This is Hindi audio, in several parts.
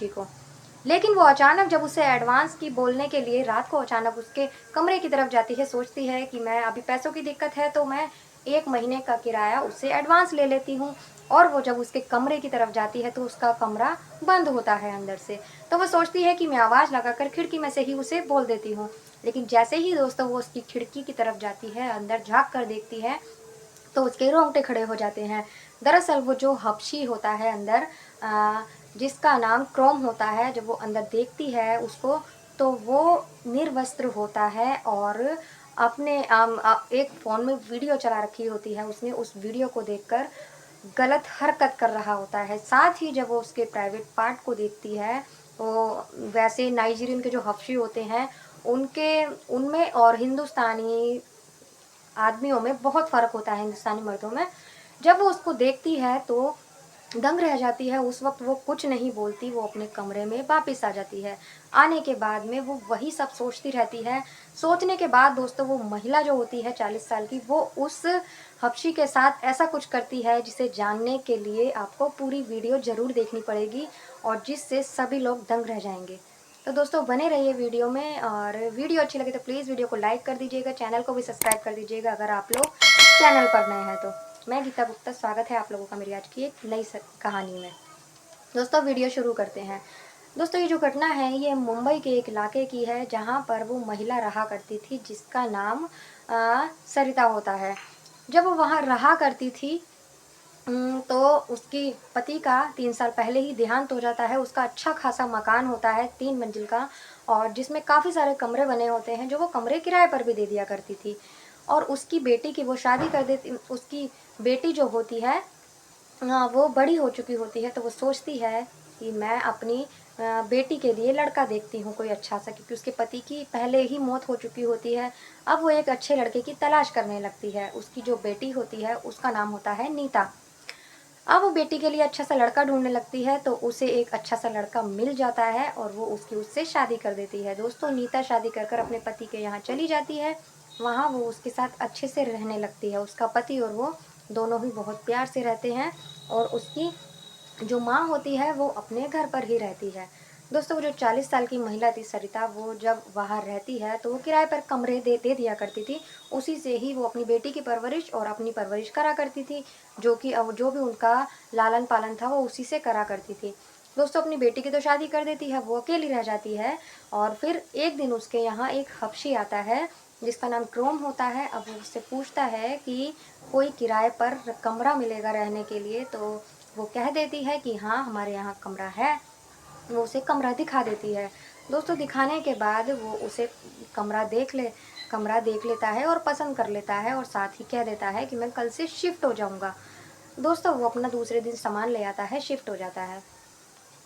हबशी को। लेकिन वो अचानक जब उसे एडवांस की बोलने के लिए रात को अचानक उसके कमरे की तरफ जाती है, सोचती है कि मैं अभी पैसों की दिक्कत है तो मैं 1 महीने का किराया उससे एडवांस ले लेती हूँ। और वो जब उसके कमरे की तरफ जाती है तो उसका कमरा बंद होता है अंदर से। तो वो सोचती है कि मैं आवाज़ लगाकर खिड़की में से ही उसे बोल देती हूँ। लेकिन जैसे ही दोस्तों वो उसकी खिड़की की तरफ जाती है, अंदर झाँक कर देखती है, तो उसके रोंगटे खड़े हो जाते हैं। दरअसल वो जो हबशी होता है अंदर, जिसका नाम क्रोम होता है, जब वो अंदर देखती है उसको, तो वो निर्वस्त्र होता है और अपने एक फ़ोन में वीडियो चला रखी होती है उसने, उस वीडियो को देखकर गलत हरकत कर रहा होता है। साथ ही जब वो उसके प्राइवेट पार्ट को देखती है, वो वैसे नाइजीरियन के जो हबशी होते हैं, उनके उनमें और हिंदुस्तानी आदमियों में बहुत फ़र्क होता है, हिंदुस्तानी मर्दों में। जब वो उसको देखती है तो दंग रह जाती है। उस वक़्त वो कुछ नहीं बोलती, वो अपने कमरे में वापस आ जाती है। आने के बाद में वो वही सब सोचती रहती है। सोचने के बाद दोस्तों वो महिला जो होती है 40 साल की, वो उस हबशी के साथ ऐसा कुछ करती है जिसे जानने के लिए आपको पूरी वीडियो ज़रूर देखनी पड़ेगी और जिससे सभी लोग दंग रह जाएँगे। तो दोस्तों बने रहिए वीडियो में, और वीडियो अच्छी लगे तो प्लीज़ वीडियो को लाइक कर दीजिएगा, चैनल को भी सब्सक्राइब कर दीजिएगा अगर आप लोग चैनल पर नए हैं तो। मैं गीता गुप्ता, स्वागत है आप लोगों का मेरी आज की एक नई कहानी में। दोस्तों वीडियो शुरू करते हैं। दोस्तों ये जो घटना है ये मुंबई के एक इलाके की है जहाँ पर वो महिला रहा करती थी जिसका नाम सरिता होता है। जब वो वहाँ रहा करती थी, तो उसकी पति का 3 साल पहले ही देहांत हो जाता है। उसका अच्छा खासा मकान होता है 3 मंजिल का, और जिसमें काफ़ी सारे कमरे बने होते हैं, जो वो कमरे किराए पर भी दे दिया करती थी। और उसकी बेटी की वो शादी कर देती, उसकी बेटी जो होती है, वो बड़ी हो चुकी होती है, तो वो सोचती है कि मैं अपनी बेटी के लिए लड़का देखती हूँ कोई अच्छा-सा, क्योंकि उसके पति की पहले ही मौत हो चुकी होती है। अब वो एक अच्छे लड़के की तलाश करने लगती है। उसकी जो बेटी होती है उसका नाम होता है नीता। अब वो बेटी के लिए अच्छा-सा लड़का ढूँढने लगती है, तो उसे एक अच्छा-सा लड़का मिल जाता है और वो उससे शादी कर देती है। दोस्तों नीता शादी कर अपने पति के यहाँ चली जाती है। वहाँ वो उसके साथ अच्छे से रहने लगती है। उसका पति और वो दोनों ही बहुत प्यार से रहते हैं, और उसकी जो माँ होती है वो अपने घर पर ही रहती है। दोस्तों वो जो 40 साल की महिला थी सरिता, वो जब बाहर रहती है तो वो किराए पर कमरे दे दिया करती थी। उसी से ही वो अपनी बेटी की परवरिश और अपनी परवरिश करा करती थी, जो कि जो भी उनका लालन-पालन था वो उसी से करा करती थी। दोस्तों अपनी बेटी की तो शादी कर देती है, वो अकेली रह जाती है, और फिर एक दिन उसके यहाँ एक हबशी आता है जिसका नाम क्रोम होता है। अब वो उससे पूछता है कि कोई किराए पर कमरा मिलेगा रहने के लिए, तो वो कह देती है कि हाँ, हमारे यहाँ कमरा है। वो उसे कमरा दिखा देती है। दोस्तों दिखाने के बाद वो उसे कमरा देख लेता है और पसंद कर लेता है, और साथ ही कह देता है कि मैं कल से शिफ्ट हो जाऊँगा। दोस्तों वो अपना दूसरे दिन सामान ले आता है, शिफ्ट हो जाता है।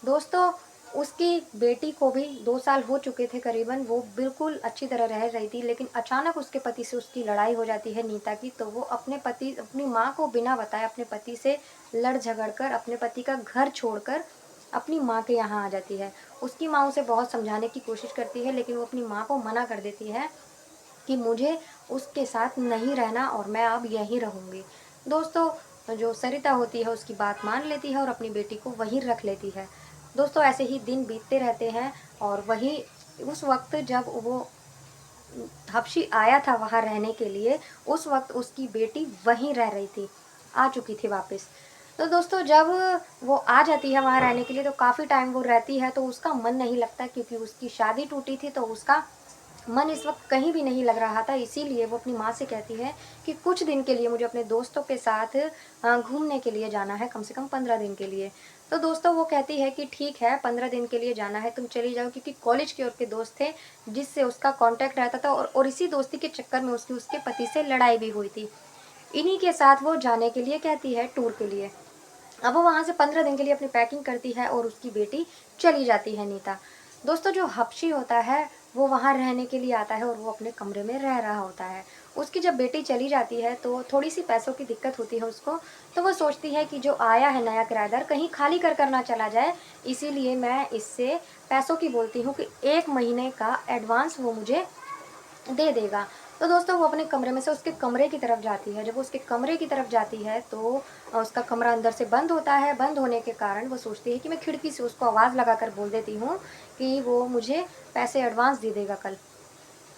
दोस्तों उसकी बेटी को भी 2 साल हो चुके थे करीबन, वो बिल्कुल अच्छी तरह रह रही थी, लेकिन अचानक उसके पति से उसकी लड़ाई हो जाती है नीता की, तो वो अपनी माँ को बिना बताए अपने पति से लड़ झगड़ कर अपने पति का घर छोड़कर अपनी माँ के यहाँ आ जाती है। उसकी माँ उसे बहुत समझाने की कोशिश करती है, लेकिन वो अपनी माँ को मना कर देती है कि मुझे उसके साथ नहीं रहना और मैं अब यहीं रहूँगी। दोस्तों जो सरिता होती है उसकी बात मान लेती है और अपनी बेटी को वहीं रख लेती है। दोस्तों ऐसे ही दिन बीतते रहते हैं, और वही उस वक़्त जब वो हबशी आया था वहाँ रहने के लिए, उस वक़्त उसकी बेटी वहीं रह रही थी, आ चुकी थी वापस। तो दोस्तों जब वो आ जाती है वहाँ रहने के लिए तो काफ़ी टाइम वो रहती है, तो उसका मन नहीं लगता, क्योंकि उसकी शादी टूटी थी, तो उसका मन इस वक़्त कहीं भी नहीं लग रहा था। इसीलिए वो अपनी माँ से कहती है कि कुछ दिन के लिए मुझे अपने दोस्तों के साथ घूमने के लिए जाना है, कम से कम 15 दिन के लिए। तो दोस्तों वो कहती है कि ठीक है, 15 दिन के लिए जाना है, तुम चली जाओ, क्योंकि कॉलेज के उसके दोस्त थे जिससे उसका कॉन्टैक्ट रहता था, और इसी दोस्ती के चक्कर में उसकी उसके पति से लड़ाई भी हुई थी। इन्हीं के साथ वो जाने के लिए कहती है टूर के लिए। अब वो वहाँ से 15 दिन के लिए अपनी पैकिंग करती है और उसकी बेटी चली जाती है नीता। दोस्तों जो हबशी होता है वो वहाँ रहने के लिए आता है और वो अपने कमरे में रह रहा होता है। उसकी जब बेटी चली जाती है तो थोड़ी-सी पैसों की दिक्कत होती है उसको, तो वो सोचती है कि जो आया है नया किराएदार कहीं खाली कर ना चला जाए, इसीलिए मैं इससे पैसों की बोलती हूँ कि 1 महीने का एडवांस वो मुझे दे देगा। तो दोस्तों वो अपने कमरे में से उसके कमरे की तरफ जाती है। जब वो उसके कमरे की तरफ जाती है तो उसका कमरा अंदर से बंद होता है। बंद होने के कारण वो सोचती है कि मैं खिड़की से उसको आवाज़ लगाकर बोल देती हूँ कि वो मुझे पैसे एडवांस दे देगा कल।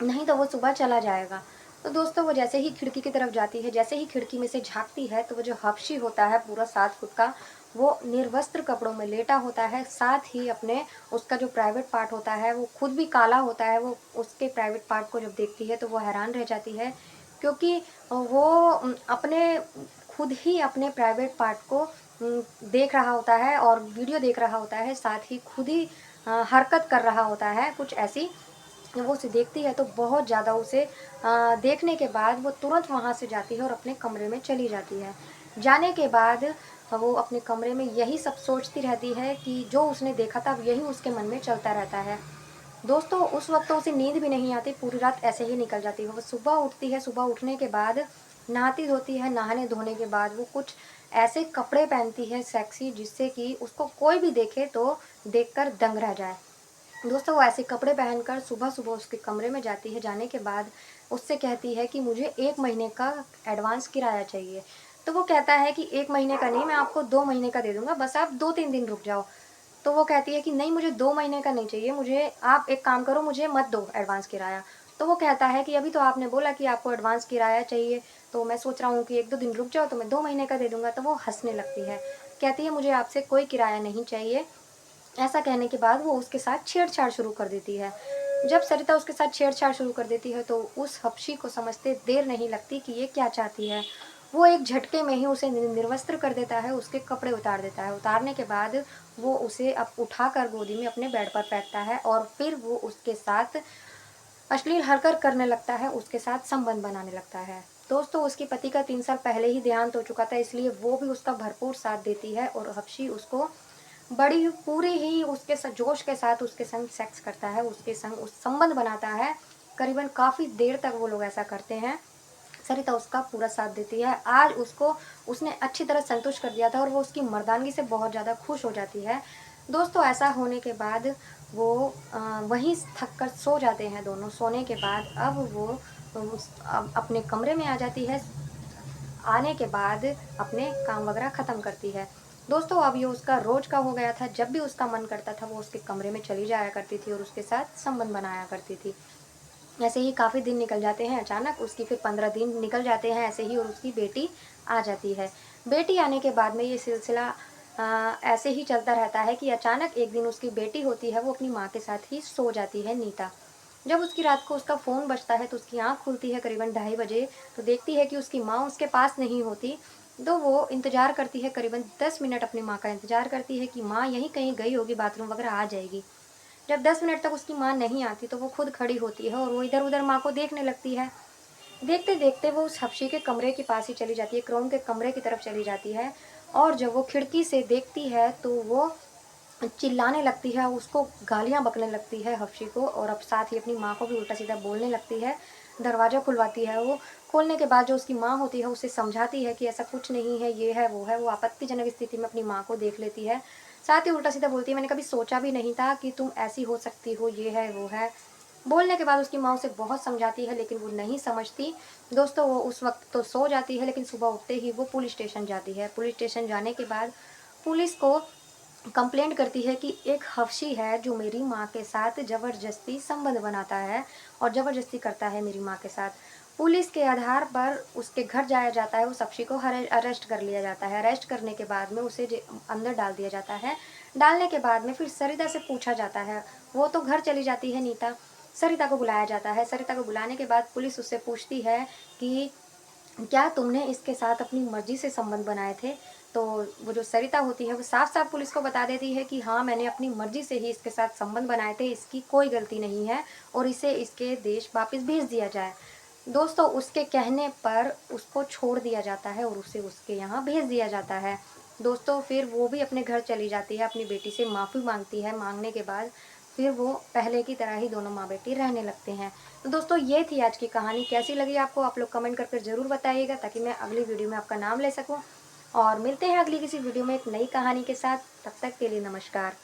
नहीं तो वो सुबह चला जाएगा। तो दोस्तों वो जैसे ही खिड़की की तरफ जाती है, जैसे ही खिड़की में से झाँकती है तो वो जो हबशी होता है पूरा 7 फुट का, वो निर्वस्त्र कपड़ों में लेटा होता है। साथ ही अपने उसका जो प्राइवेट पार्ट होता है वो खुद भी काला होता है। वो उसके प्राइवेट पार्ट को जब देखती है तो वो हैरान रह जाती है, क्योंकि वो अपने खुद ही अपने प्राइवेट पार्ट को देख रहा होता है और वीडियो देख रहा होता है, साथ ही खुद ही हरकत कर रहा होता है कुछ ऐसी। जब वो उसे देखती है तो बहुत ज़्यादा उसे देखने के बाद वो तुरंत वहाँ से जाती है और अपने कमरे में चली जाती है। जाने के बाद वो अपने कमरे में यही सब सोचती रहती है कि जो उसने देखा था यही उसके मन में चलता रहता है। दोस्तों उस वक़्त तो उसे नींद भी नहीं आती, पूरी रात ऐसे ही निकल जाती है। वो सुबह उठती है, सुबह उठने के बाद नहाती-धोती है, नहाने-धोने के बाद वो कुछ ऐसे कपड़े पहनती है सेक्सी, जिससे कि उसको कोई भी देखे तो देखकर दंग रह जाए। दोस्तों वो ऐसे कपड़े पहनकर सुबह-सुबह उसके कमरे में जाती है, जाने के बाद उससे कहती है कि मुझे 1 महीने का एडवांस किराया चाहिए। तो वो कहता है कि 1 महीने का नहीं, मैं आपको 2 महीने का दे दूँगा, बस आप 2-3 दिन रुक जाओ। तो वो कहती है कि नहीं, मुझे 2 महीने का नहीं चाहिए, मुझे आप एक काम करो, मुझे मत दो एडवांस किराया। तो वो कहता है कि अभी तो आपने बोला कि आपको एडवांस किराया चाहिए, तो मैं सोच रहा हूँ कि 1-2 दिन रुक जाओ तो मैं 2 महीने का दे दूँगा। तो वो हँसने लगती है, कहती है मुझे आपसे कोई किराया नहीं चाहिए। ऐसा कहने के बाद वो उसके साथ छेड़छाड़ शुरू कर देती है। जब सरिता उसके साथ छेड़छाड़ शुरू कर देती है तो उस हबशी को समझते देर नहीं लगती कि ये क्या चाहती है। वो एक झटके में ही उसे निर्वस्त्र कर देता है, उसके कपड़े उतार देता है। उतारने के बाद वो उसे अब उठाकर गोदी में अपने बेड पर फेंकता है और फिर वो उसके साथ अश्लील हरकत करने लगता है, उसके साथ संबंध बनाने लगता है। दोस्तों उसके पति का 3 साल पहले ही देहांत हो चुका था, इसलिए वो भी उसका भरपूर साथ देती है और हबशी उसको बड़ी पूरी ही उसके जोश के साथ उसके संग सेक्स करता है, उसके संग उस संबंध बनाता है। करीबन काफ़ी देर तक वो लोग ऐसा करते हैं। सरिता उसका पूरा साथ देती है। आज उसको उसने अच्छी तरह संतुष्ट कर दिया था और वो उसकी मर्दानगी से बहुत ज़्यादा खुश हो जाती है। दोस्तों ऐसा होने के बाद वो वहीं थक कर सो जाते हैं दोनों। सोने के बाद अब वो अपने कमरे में आ जाती है। आने के बाद अपने काम वगैरह ख़त्म करती है। दोस्तों अब ये उसका रोज़ का हो गया था, जब भी उसका मन करता था वो उसके कमरे में चली जाया करती थी और उसके साथ संबंध बनाया करती थी। ऐसे ही काफ़ी दिन निकल जाते हैं, अचानक उसकी फिर 15 दिन निकल जाते हैं ऐसे ही और उसकी बेटी आ जाती है। बेटी आने के बाद में ये सिलसिला ऐसे ही चलता रहता है कि अचानक एक दिन उसकी बेटी होती है, वो अपनी माँ के साथ ही सो जाती है नीता। जब उसकी रात को उसका फ़ोन बजता है तो उसकी आँख खुलती है करीबन ढाई बजे, तो देखती है कि उसकी माँ उसके पास नहीं होती। तो वो इंतज़ार करती है, करीबन 10 मिनट अपनी माँ का इंतज़ार करती है कि माँ यहीं कहीं गई होगी, बाथरूम वगैरह आ जाएगी। जब 10 मिनट तक उसकी माँ नहीं आती तो वो खुद खड़ी होती है और वो इधर-उधर माँ को देखने लगती है। देखते-देखते वो उस हबशी के कमरे के पास ही चली जाती है, क्रोम के कमरे की तरफ चली जाती है और जब वो खिड़की से देखती है तो वो चिल्लाने लगती है, उसको गालियाँ बकने लगती है हबशी को और अब साथ ही अपनी माँ को भी उल्टा-सीधा बोलने लगती है। दरवाज़ा खुलवाती है वो, खोलने के बाद जो उसकी माँ होती है उसे समझाती है कि ऐसा कुछ नहीं है, ये है, वो है। वो आपत्तिजनक स्थिति में अपनी माँ को देख लेती है। साथ ही उल्टा-सीधा बोलती है, मैंने कभी सोचा भी नहीं था कि तुम ऐसी हो सकती हो, ये है, वो है। बोलने के बाद उसकी माँ उसे बहुत समझाती है लेकिन वो नहीं समझती। दोस्तों वो उस वक़्त तो सो जाती है लेकिन सुबह उठते ही वो पुलिस स्टेशन जाती है। पुलिस स्टेशन जाने के बाद पुलिस को कंप्लेंट करती है कि एक हफ्शी है जो मेरी माँ के साथ ज़बरदस्ती संबंध बनाता है और ज़बरदस्ती करता है मेरी माँ के साथ। पुलिस के आधार पर उसके घर जाया जाता है, उस हफ्शी को अरेस्ट कर लिया जाता है। अरेस्ट करने के बाद में उसे अंदर डाल दिया जाता है। डालने के बाद में फिर सरिता से पूछा जाता है, वो तो घर चली जाती है नीता। सरिता को बुलाया जाता है। सरिता को बुलाने के बाद पुलिस उससे पूछती है कि क्या तुमने इसके साथ अपनी मर्ज़ी से संबंध बनाए थे? तो वो जो सरिता होती है वो साफ-साफ पुलिस को बता देती है कि हाँ, मैंने अपनी मर्ज़ी से ही इसके साथ संबंध बनाए थे, इसकी कोई गलती नहीं है और इसे इसके देश वापस भेज दिया जाए। दोस्तों उसके कहने पर उसको छोड़ दिया जाता है और उसे उसके यहाँ भेज दिया जाता है। दोस्तों फिर वो भी अपने घर चली जाती है, अपनी बेटी से माफ़ी माँगती है, माँगने के बाद फिर वो पहले की तरह ही दोनों माँ-बेटी रहने लगते हैं। तो दोस्तों ये थी आज की कहानी, कैसी लगी आपको आप लोग कमेंट करके ज़रूर बताइएगा ताकि मैं अगली वीडियो में आपका नाम ले सकूँ। और मिलते हैं अगली किसी वीडियो में एक नई कहानी के साथ, तब तक के लिए नमस्कार।